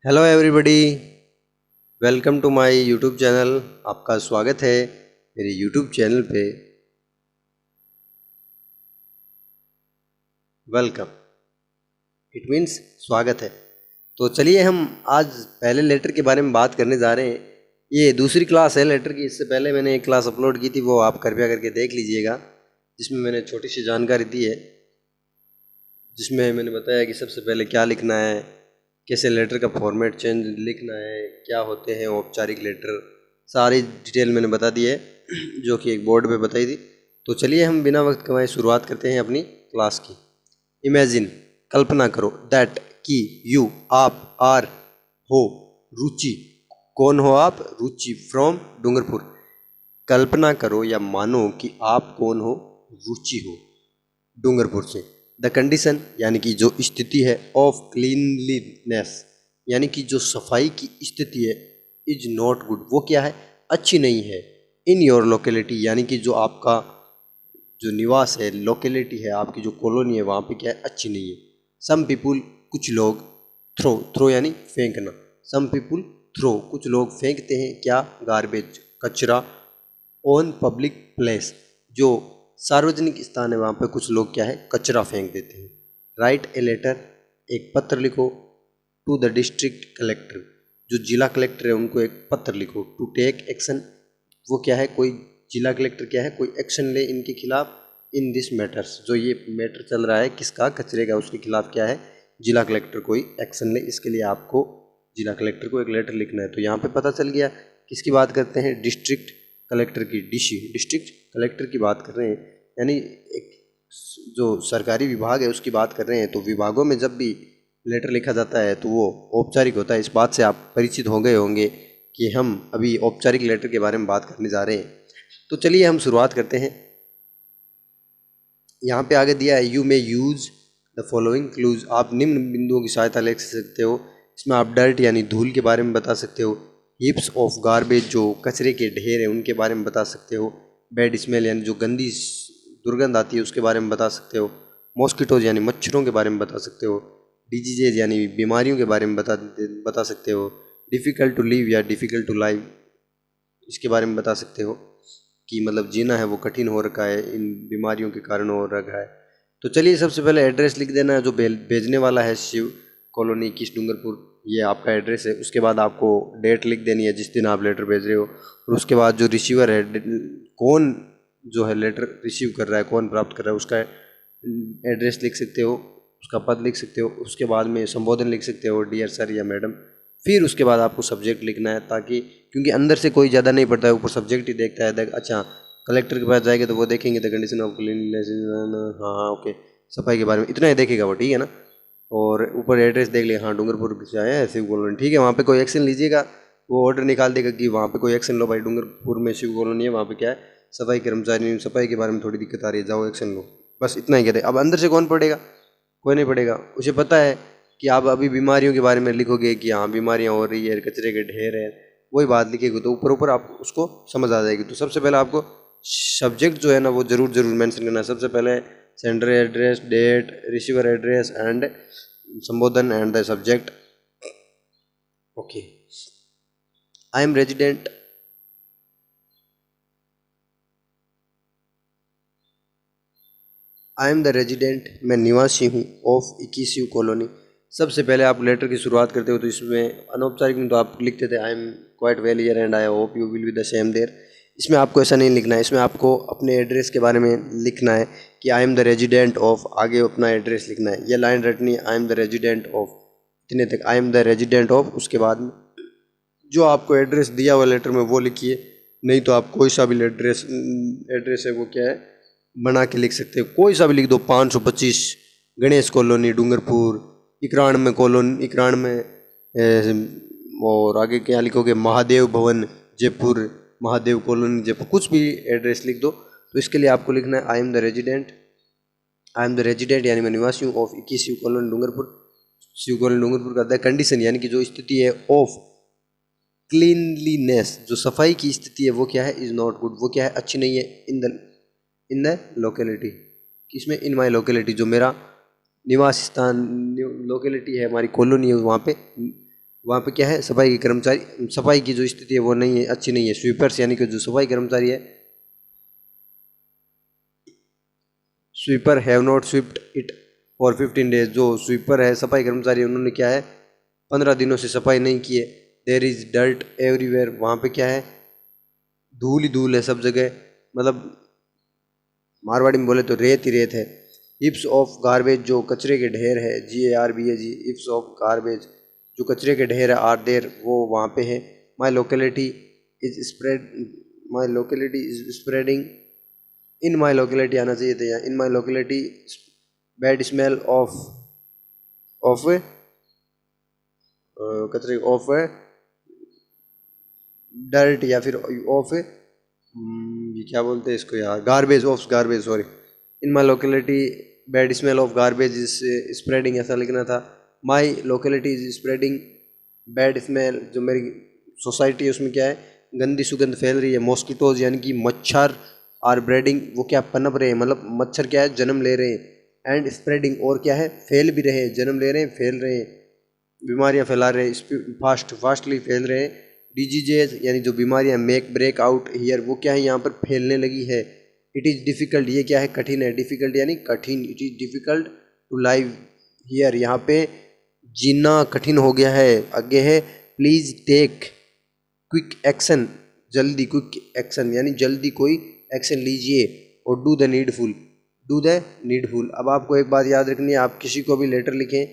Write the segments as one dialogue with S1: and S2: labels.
S1: Hello everybody, welcome to my YouTube channel. आपका स्वागत है मेरे यूट्यूब चैनल पे। वेलकम इट मीन्स स्वागत है। तो चलिए हम आज पहले लेटर के बारे में बात करने जा रहे हैं। ये दूसरी क्लास है लेटर की। इससे पहले मैंने एक क्लास अपलोड की थी, वो आप कृपया करके देख लीजिएगा, जिसमें मैंने छोटी सी जानकारी दी है, जिसमें मैंने बताया कि सबसे पहले क्या लिखना है, कैसे लेटर का फॉर्मेट चेंज लिखना है, क्या होते हैं औपचारिक लेटर, सारी डिटेल मैंने बता दी है जो कि एक बोर्ड पे बताई थी। तो चलिए हम बिना वक्त गंवाए शुरुआत करते हैं अपनी क्लास की। इमेजिन, कल्पना करो, दैट कि यू आप आर हो रुचि। कौन हो आप? रुचि फ्रॉम डूंगरपुर। कल्पना करो या मानो कि आप कौन हो? रुचि हो डूंगरपुर से। द कंडीशन यानी कि जो स्थिति है, ऑफ क्लीनलीनेस यानी कि जो सफाई की स्थिति है, इज नॉट गुड वो क्या है? अच्छी नहीं है। इन योर लोकेलिटी यानी कि जो आपका जो निवास है, लोकेलिटी है, आपकी जो कॉलोनी है, वहाँ पे क्या है? अच्छी नहीं है। सम पीपुल कुछ लोग, थ्रो थ्रो यानी फेंकना, सम पीपुल थ्रो कुछ लोग फेंकते हैं क्या? गार्बेज कचरा, ऑन पब्लिक प्लेस जो सार्वजनिक स्थान है वहाँ पे कुछ लोग क्या है? कचरा फेंक देते हैं। राइट ए लेटर एक पत्र लिखो, टू द डिस्ट्रिक्ट कलेक्टर जो जिला कलेक्टर है उनको एक पत्र लिखो। टू टेक एक्शन वो क्या है? कोई जिला कलेक्टर क्या है? कोई एक्शन ले इनके खिलाफ। इन दिस मैटर्स जो ये मैटर चल रहा है किसका? कचरे का, उसके खिलाफ क्या है? जिला कलेक्टर कोई एक्शन ले, इसके लिए आपको जिला कलेक्टर को एक लेटर लिखना है। तो यहाँ पे पता चल गया किसकी बात करते हैं? डिस्ट्रिक्ट कलेक्टर की, डीसी डिस्ट्रिक्ट कलेक्टर की बात कर रहे हैं, यानी एक जो सरकारी विभाग है उसकी बात कर रहे हैं। तो विभागों में जब भी लेटर लिखा जाता है तो वो औपचारिक होता है। इस बात से आप परिचित हो गए होंगे कि हम अभी औपचारिक लेटर के बारे में बात करने जा रहे हैं। तो चलिए हम शुरुआत करते हैं। यहाँ पे आगे दिया है, you may use the following clues. आप निम्न बिंदुओं की सहायता ले सकते हो। इसमें आप डर्ट यानी धूल के बारे में बता सकते हो। हिप्स ऑफ गार्बेज जो कचरे के ढेर हैं उनके बारे में बता सकते हो। बैड स्मेल यानी जो गंदी दुर्गंध आती है उसके बारे में बता सकते हो। मॉस्किटोज यानी मच्छरों के बारे में बता सकते हो। डिजीजेज यानी बीमारियों के बारे में बता सकते हो। डिफ़िकल्ट टू लिव या डिफ़िकल्ट टू लाइव इसके बारे में बता सकते हो कि मतलब जीना है वो कठिन हो रखा है, इन बीमारियों के कारण हो रखा है। तो चलिए सबसे पहले एड्रेस लिख देना है। जो भेजने वाला है शिव कॉलोनी किस डूंगरपुर, ये आपका एड्रेस है। उसके बाद आपको डेट लिख देनी है जिस दिन आप लेटर भेज रहे हो, और उसके बाद जो रिसीवर है, कौन जो है लेटर रिसीव कर रहा है, कौन प्राप्त कर रहा है, उसका एड्रेस लिख सकते हो, उसका पद लिख सकते हो। उसके बाद में संबोधन लिख सकते हो, डियर सर या मैडम। फिर उसके बाद आपको सब्जेक्ट लिखना है, ताकि क्योंकि अंदर से कोई ज़्यादा नहीं पढ़ता है, ऊपर सब्जेक्ट ही देखता है। अच्छा, कलेक्टर के पास जाएंगे तो वो देखेंगे द कंडीशन ऑफ क्लीनलीनेस, हाँ हाँ ओके, सफाई के बारे में इतना ही देखेगा वो, ठीक है ना। और ऊपर एड्रेस देख लिया, हाँ डूंगरपुर से आया है शिव कॉलोनी, ठीक है। वहाँ पे कोई एक्शन लीजिएगा, वो ऑर्डर निकाल देगा कि वहाँ पे कोई एक्शन लो भाई, डूंगरपुर में शिव कॉलोनी है, वहाँ पे क्या है? सफाई कर्मचारी, सफाई के बारे में थोड़ी दिक्कत आ रही है, जाओ एक्शन लो। बस इतना ही कहते हैं। अब अंदर से कौन पढ़ेगा? कोई नहीं पढ़ेगा। उसे पता है कि आप अभी बीमारियों के बारे में लिखोगे कि हाँ बीमारियाँ हो रही है, कचरे के ढेर है, वही बात लिखेगी तो ऊपर ऊपर आप उसको समझ आ जाएगी। तो सबसे पहले आपको सब्जेक्ट जो है ना वो जरूर जरूर मेंशन करना है। सबसे पहले sender address, date, receiver address and संबोधन and the subject. Okay, I am resident, I am the resident मैं निवासी हूँ, ऑफ 21 यू कॉलोनी। सबसे पहले आप लेटर की शुरुआत करते हो तो इसमें अनौपचारिक में तो आप लिखते थे I am quite well here and I hope you will be the same there. इसमें आपको ऐसा नहीं लिखना है, इसमें आपको अपने एड्रेस के बारे में लिखना है कि आई एम द रेजिडेंट ऑफ, आगे अपना एड्रेस लिखना है। ये लाइन रटनी है, I am the resident of, इतने तक आई एम द रेजिडेंट ऑफ। उसके बाद में जो आपको एड्रेस दिया हुआ लेटर में वो लिखिए, नहीं तो आप कोई सा भी एड्रेस एड्रेस है वो क्या है बना के लिख सकते हो, कोई सा भी लिख दो। 525 गणेश कॉलोनी डूंगरपुर, 91 कॉलोनी 91 और आगे क्या लिखोगे? महादेव भवन जयपुर, महादेव कॉलोनी जयपुर, कुछ भी एड्रेस लिख दो। तो इसके लिए आपको लिखना है I am the resident, I am the resident यानी मैं निवासी हूँ, of 21 Shiv colony Dungarpur. Shiv colony Dungarpur का द कंडीशन यानी कि जो स्थिति है, ऑफ क्लीनलीनेस जो सफाई की स्थिति है वो क्या है? इज़ नॉट गुड वो क्या है? अच्छी नहीं है। इन द लोकेलिटी, किसमें? इन माई लोकेलिटी जो मेरा निवास स्थान लोकेलिटी है, हमारी कॉलोनी है, वहाँ पे वहाँ पे क्या है, सफाई के कर्मचारी, सफाई की जो स्थिति है वो नहीं है, अच्छी नहीं है। स्वीपर्स यानी कि जो सफाई कर्मचारी है, sweeper have not swept it for 15 days. जो स्वीपर है, सफाई कर्मचारी, उन्होंने क्या है 15 दिनों से सफाई नहीं की है। देयर इज डर्ट एवरीवेयर, वहाँ पे क्या है धूल ही धूल है सब जगह, मतलब मारवाड़ी में बोले तो रेत ही रेत है। हिप्स ऑफ गार्बेज, जो कचरे के ढेर है, GARBAG, हिप्स ऑफ गार्बेज, जो कचरे के ढेर है, आर देर, वो वहाँ पे है। My locality is spread, my locality is spreading, in my locality आना चाहिए था यहाँ, in my locality bad smell of कचरे, ऑफ डर्ट, या फिर ऑफ ये क्या बोलते हैं इसको यार, garbage, of garbage, sorry. In my locality bad smell of garbage is spreading, ऐसा लिखना था। My locality is spreading bad smell, जो मेरी सोसाइटी है उसमें क्या है गंदी सुगंध फैल रही है। मॉस्किटोज यानी कि मच्छर, आर ब्रेडिंग, वो क्या पनप रहे हैं, मतलब मच्छर क्या है जन्म ले रहे हैं। एंड स्प्रेडिंग, और क्या है फैल भी रहे हैं, जन्म ले रहे हैं, फैल रहे हैं, बीमारियां फैला रहे हैं, फास्टली फैल रहे हैं। डिजीजेज यानी जो बीमारियां मेक ब्रेक आउट हियर, वो क्या है यहाँ पर फैलने लगी है। इट इज़ डिफ़िकल्ट, ये क्या है कठिन है, डिफ़िकल्ट यानी कठिन, it is difficult to live here, यहाँ पे जीना कठिन हो गया है। आगे है प्लीज़ टेक क्विक एक्शन, जल्दी, क्विक एक्शन यानी जल्दी कोई एक्शन लीजिए। और do the needful, do the needful. अब आपको एक बात याद रखनी है, आप किसी को भी लेटर लिखें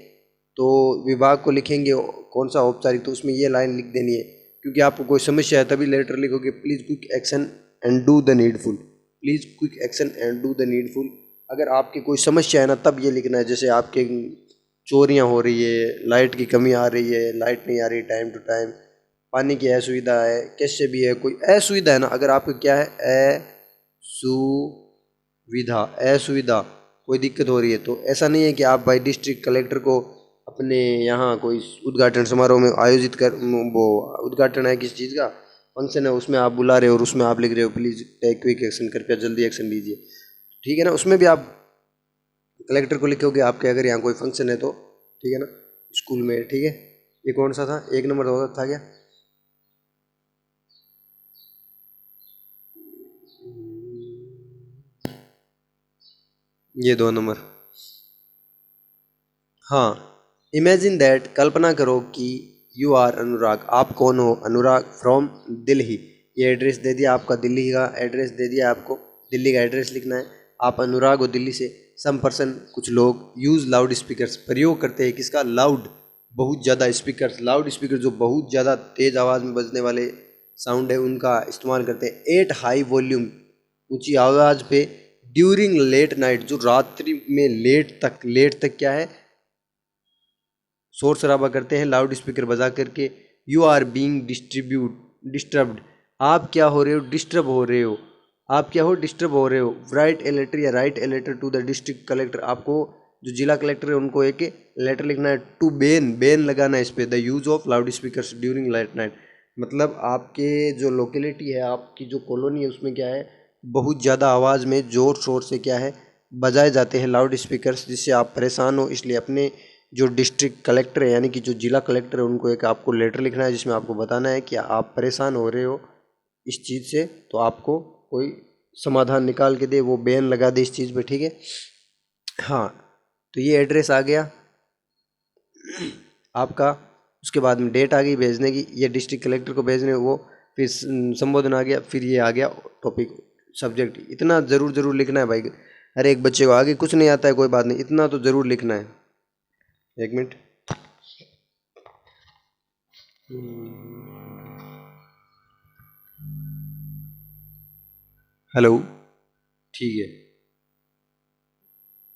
S1: तो विभाग को लिखेंगे कौन सा औपचारिक, तो उसमें ये लाइन लिख देनी है, क्योंकि आपको कोई समस्या है तभी लेटर लिखोगे, please quick action and do the needful, please quick action and do the needful. अगर आपकी कोई समस्या है ना तब ये लिखना है, जैसे आपके चोरियां हो रही है, लाइट की कमी आ रही है, लाइट नहीं आ रही टाइम टू टाइम, पानी की असुविधा है, कैसे भी है कोई असुविधा है ना, अगर आपको क्या है असुविधा, असुविधा कोई दिक्कत हो रही है, तो ऐसा नहीं है कि आप भाई डिस्ट्रिक्ट कलेक्टर को अपने यहाँ कोई उद्घाटन समारोह में आयोजित कर, वो उद्घाटन है किसी चीज़ का फंक्शन है, उसमें आप बुला रहे हो और उसमें आप लिख रहे हो प्लीज़ टेक क्विक एक्शन, कृपया जल्दी एक्शन लीजिए, ठीक है ना। उसमें भी आप कलेक्टर को लिखोगे आपके अगर यहाँ कोई फंक्शन है तो, ठीक है ना, स्कूल में, ठीक है। ये कौन सा था, 1 नंबर था क्या, ये 2 नंबर। हाँ, इमेजिन दैट, कल्पना करो कि यू आर अनुराग, आप कौन हो, अनुराग फ्रॉम दिल्ली, ये एड्रेस दे दिया आपका, दिल्ली का एड्रेस दे दिया आपको, दिल्ली का एड्रेस लिखना है। आप अनुराग हो दिल्ली से। सम पर्सन, कुछ लोग, यूज़ लाउड स्पीकर्स, प्रयोग करते हैं किसका, लाउड, बहुत ज़्यादा स्पीकर्स, लाउड स्पीकर जो बहुत ज़्यादा तेज़ आवाज़ में बजने वाले साउंड है उनका इस्तेमाल करते हैं। एट हाई वॉल्यूम, ऊंची आवाज़ पे, ड्यूरिंग लेट नाइट, जो रात्रि में लेट तक क्या है शोर शराबा करते हैं लाउड स्पीकर बजा करके। यू आर बीइंग डिस्टर्ब्ड, आप क्या हो रहे हो, डिस्टर्ब हो रहे हो, आप क्या हो, डिस्टर्ब हो रहे हो। राइट ए लेटर, या write a letter to the district collector, आपको जो जिला कलेक्टर है उनको एक लेटर लिखना है। टू बैन लगाना है इस पे, the use of loud speakers during light night, मतलब आपके जो लोकेलिटी है, आपकी जो कॉलोनी है उसमें क्या है बहुत ज़्यादा आवाज़ में ज़ोर शोर से क्या है बजाए जाते हैं लाउड स्पीकर्स, जिससे आप परेशान हो। इसलिए अपने जो डिस्ट्रिक्ट कलेक्टर है यानी कि जो जिला कलेक्टर है उनको एक आपको लेटर लिखना है जिसमें आपको बताना है कि आप परेशान हो रहे हो इस चीज़ से, तो आपको कोई समाधान निकाल के दे, वो बैन लगा दे इस चीज़ पे, ठीक है। हाँ, तो ये एड्रेस आ गया आपका, उसके बाद में डेट आ गई भेजने की, ये डिस्ट्रिक्ट कलेक्टर को भेजने वो, फिर संबोधन आ गया, फिर ये आ गया टॉपिक, सब्जेक्ट। इतना ज़रूर लिखना है भाई, हर एक बच्चे को, आगे कुछ नहीं आता है कोई बात नहीं, इतना तो ज़रूर लिखना है। 1 मिनट, हेलो, ठीक है,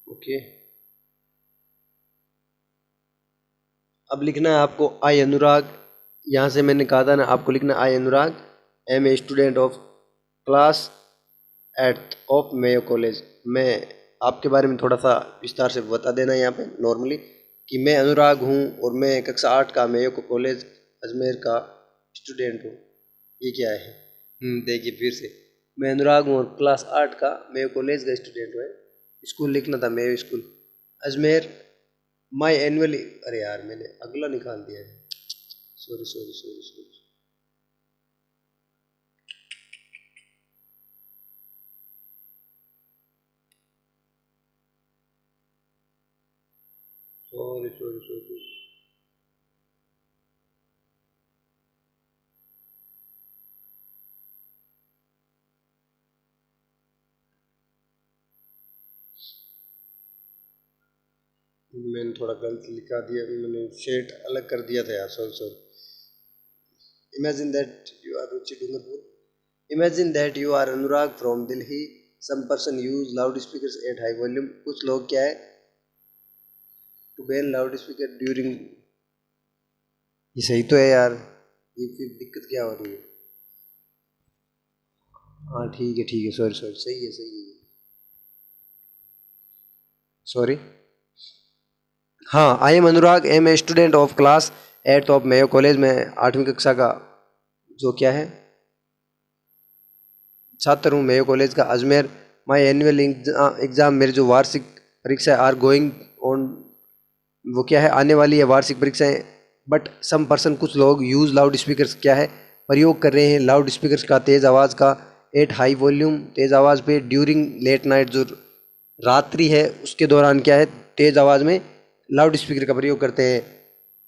S1: ओके। अब लिखना है आपको आई अनुराग, यहाँ से मैंने कहा था ना आपको लिखना I Anurag am a student of class 8th of Mayo college. मैं आपके बारे में थोड़ा सा विस्तार से बता देना यहाँ पे नॉर्मली कि मैं अनुराग हूँ और मैं कक्षा 8 का मेयो कॉलेज अजमेर का स्टूडेंट हूँ। ये क्या है, देखिए फिर से, मैं अनुराग हूँ और क्लास 8 का मेयो कॉलेज का स्टूडेंट हूँ। स्कूल लिखना था मेयो स्कूल अजमेर। माई एनुअल, अरे यार मैंने अगला निकाल दिया है, sorry sorry sorry sorry sorry sorry sorry. मैंने थोड़ा गलत लिखा दिया, मैंने शेड अलग कर दिया था यार, sorry sorry. Imagine that you are Ruchi Dungarpur, imagine that you are Anurag from Delhi, some person use loud speakers at high volume. कुछ लोग क्या है to ban loud speaker during. ये सही तो है यार, ये फिर दिक्कत क्या हो रही है? हाँ ठीक है, सॉरी सॉरी, सही है सही है, सॉरी। हाँ, I am Anurag, am a student of class 8th of Mayo college में 8वीं कक्षा का जो क्या है छात्र हूँ मेयो कॉलेज का, अजमेर। माई एनुअल एग्ज़ाम, मेरी जो वार्षिक परीक्षा आर गोइंग ऑन, वो क्या है आने वाली है वार्षिक परीक्षाएं। बट सम पर्सन, कुछ लोग यूज़ लाउड स्पीकर्स क्या है प्रयोग कर रहे हैं लाउड स्पीकर्स का, तेज़ आवाज़ का, एट हाई वॉल्यूम तेज़ आवाज़ पे, ड्यूरिंग लेट नाइट, जो रात्रि है उसके दौरान क्या है तेज़ आवाज़ में लाउड स्पीकर का प्रयोग करते हैं।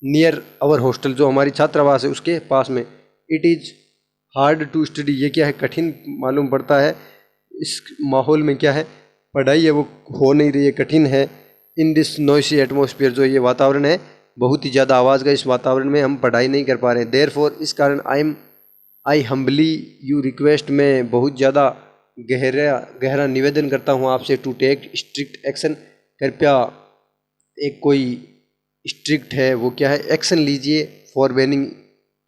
S1: नियर आवर हॉस्टल, जो हमारी छात्रावास है उसके पास में। It is hard to study, ये क्या है कठिन मालूम पड़ता है, इस माहौल में क्या है पढ़ाई है वो हो नहीं रही है, कठिन है। इन दिस नॉइसी एटमोसफियर, जो ये वातावरण है बहुत ही ज़्यादा आवाज़ का, इस वातावरण में हम पढ़ाई नहीं कर पा रहे हैं। देयर फॉर, इस कारण आई हम्बली यू रिक्वेस्ट, मैं बहुत ज़्यादा गहरा निवेदन करता हूँ आपसे, टू टेक स्ट्रिक्ट एक्शन, कृपया एक कोई स्ट्रिक्ट है वो क्या है एक्शन लीजिए फॉर बैनिंग,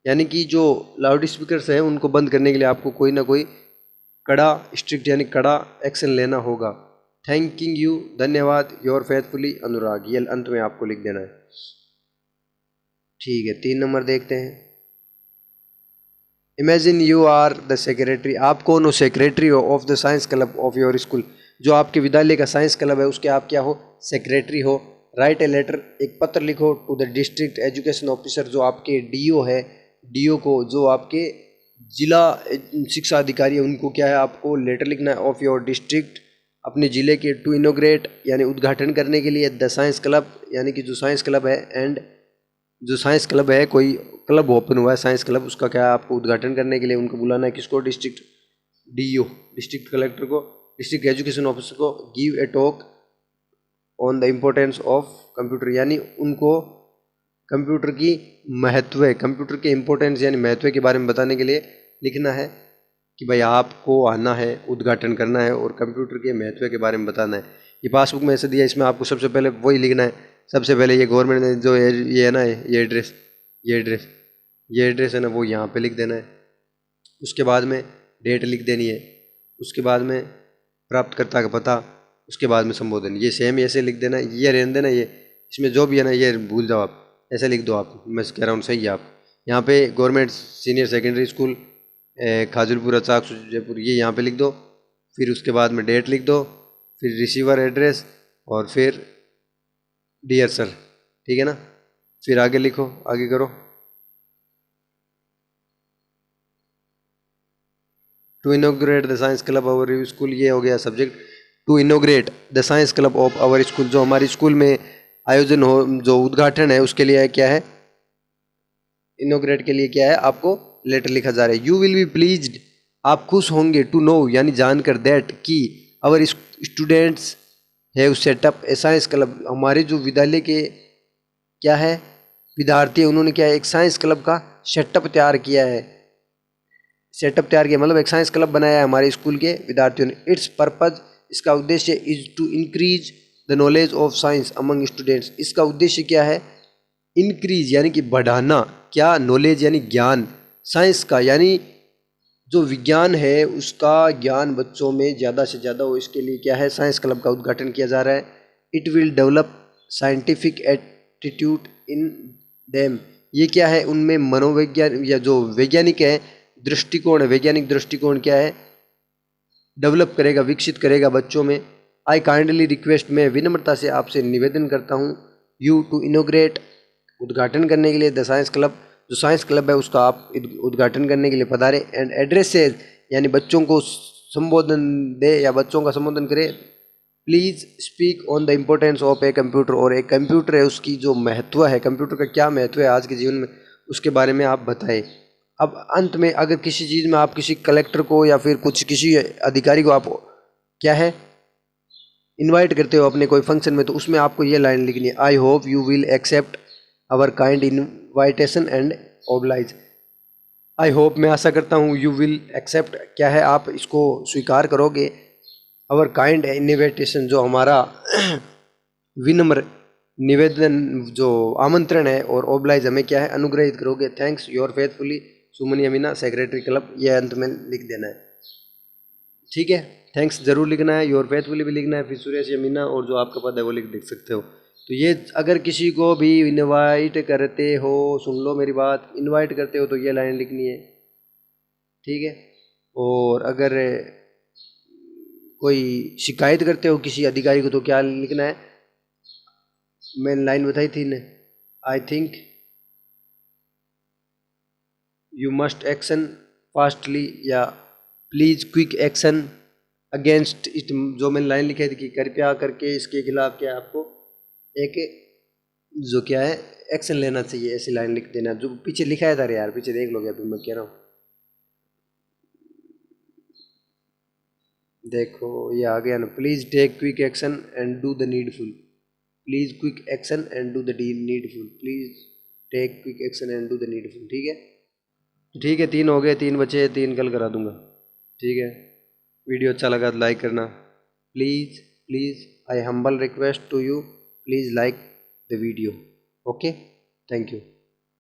S1: यानी कि जो लाउड स्पीकर्स हैं उनको बंद करने के लिए आपको कोई ना कोई कड़ा स्ट्रिक्ट यानी कड़ा एक्शन लेना होगा। थैंकिंग यू, धन्यवाद, योर फेथफुली अनुराग। ये अंत में आपको लिख देना है। ठीक है, 3 नंबर देखते हैं। Imagine you are the secretary, आप कौन हो सेक्रेटरी हो of the science club of your school, जो आपके विद्यालय का साइंस क्लब है उसके आप क्या हो सेक्रेटरी हो। राइट ए लेटर, एक पत्र लिखो to the district education officer, जो आपके डीओ है, डीओ को, जो आपके जिला शिक्षा अधिकारी है उनको क्या है आपको लेटर लिखना है ऑफ योर डिस्ट्रिक्ट, अपने ज़िले के, टू इनोग्रेट यानी उद्घाटन करने के लिए, द साइंस क्लब यानी कि जो साइंस क्लब है, एंड जो साइंस क्लब है कोई क्लब ओपन हुआ है साइंस क्लब, उसका क्या है आपको उद्घाटन करने के लिए उनको बुलाना है। किसको? डिस्ट्रिक्ट डीओ, डिस्ट्रिक्ट कलेक्टर को, डिस्ट्रिक्ट एजुकेशन ऑफिसर को। Give a talk on the importance of computer, यानी उनको कंप्यूटर की महत्व, कंप्यूटर के इम्पोर्टेंस यानी महत्व के बारे में बताने के लिए लिखना है कि भाई आपको आना है, उद्घाटन करना है और कंप्यूटर के महत्व के बारे में बताना है। ये पासबुक में ऐसे दिया, इसमें आपको सबसे पहले वही लिखना है। सबसे पहले ये गवर्नमेंट ने जो ये है ना, ये एड्रेस, ये एड्रेस है ना, वो यहाँ पे लिख देना है। उसके बाद में डेट लिख देनी है, उसके बाद में प्राप्तकर्ता का पता, उसके बाद में संबोधन, ये सेम ऐसे लिख देना, ये रहने देना, ये इसमें जो भी है ना ये भूल जाओ आप, ऐसे लिख दो आप, मैं कह रहा हूँ सही है आप। यहाँ पे गवर्नमेंट सीनियर सेकेंडरी स्कूल खाजुलपुरा चाक जयपुर, ये यहाँ पे लिख दो। फिर उसके बाद में डेट लिख दो, फिर रिसीवर एड्रेस और फिर डियर सर, ठीक है ना। फिर आगे लिखो, आगे करो। To inaugurate the science club of our school, ये हो गया subject. To inaugurate the science club of our school, जो हमारी स्कूल में आयोजन हो, जो उद्घाटन है उसके लिए क्या है, इनोग्रेट के लिए क्या है आपको लेटर लिखा जा रहा है। यू विल बी प्लीज्ड, आप खुश होंगे, टू नो यानी जानकर, दैट कि our students have set up a science club, हमारे जो विद्यालय के क्या है विद्यार्थी है उन्होंने क्या है एक साइंस क्लब का सेटअप तैयार किया है। सेटअप तैयार किया मतलब एक साइंस क्लब बनाया है हमारे स्कूल के विद्यार्थियों ने। इट्स पर्पज, इसका उद्देश्य is to increase the knowledge of science among students, इसका उद्देश्य क्या है इंक्रीज यानी कि बढ़ाना, क्या नॉलेज यानी ज्ञान, साइंस का यानी जो विज्ञान है उसका ज्ञान बच्चों में ज़्यादा से ज़्यादा हो, इसके लिए क्या है साइंस क्लब का उद्घाटन किया जा रहा है। It will develop scientific attitude in them, ये क्या है उनमें मनोविज्ञान या जो वैज्ञानिक है दृष्टिकोण है, वैज्ञानिक दृष्टिकोण क्या है डेवलप करेगा, विकसित करेगा बच्चों में। आई काइंडली रिक्वेस्ट, मैं विनम्रता से आपसे निवेदन करता हूँ, यू टू इनोग्रेट, उद्घाटन करने के लिए द साइंस क्लब जो साइंस क्लब है उसका आप उद्घाटन करने के लिए पधारें। एंड एड्रेस से यानी बच्चों को संबोधन दे या बच्चों का संबोधन करे। Please speak on the importance of a computer, और एक कंप्यूटर है उसकी जो महत्व है, कंप्यूटर का क्या महत्व है आज के जीवन में, उसके बारे में आप बताएं। अब अंत में अगर किसी चीज़ में आप किसी कलेक्टर को या फिर कुछ किसी अधिकारी को आप क्या है इनवाइट करते हो अपने कोई फंक्शन में, तो उसमें आपको ये लाइन लिखनी है, I hope you will accept our kind invitation and oblige. I hope, मैं आशा करता हूँ, यू विल एक्सेप्ट क्या है, आप इसको स्वीकार करोगे, आवर काइंड इनविटेशन जो हमारा विनम्र निवेदन जो आमंत्रण है, और ओब्लाइज हमें क्या है अनुग्रहित करोगे। Thanks your faithfully Suman Yamina secretary club, ये अंत में लिख देना है। ठीक है, थैंक्स जरूर लिखना है, योर फेथफुली भी लिखना है, फिर सुरेश यमीना और जो आपका पद है वो लिख सकते हो। तो ये अगर किसी को भी इनवाइट करते हो, सुन लो मेरी बात, इनवाइट करते हो तो ये लाइन लिखनी है। ठीक है, और अगर कोई शिकायत करते हो किसी अधिकारी को तो क्या लिखना है, मैंने लाइन बताई थी ने, I think you must action fastly या please quick action against it, जो मैंने लाइन लिखी थी कि कृपया करके इसके खिलाफ क्या आपको एक जो क्या है एक्शन लेना चाहिए, ऐसी लाइन लिख देना। जो पीछे लिखा है था यार, पीछे देख लोगे, अभी मैं कह रहा हूँ, देखो ये आ गया ना, please take quick action and do the needful, please quick action and do the needful, please take quick action and do the needful. ठीक है, ठीक है, 3 हो गए, 3 बचे, 3 कल करा दूंगा। ठीक है, वीडियो अच्छा लगा तो लाइक करना please, please I humble request to you, please like the video. Okay, thank you.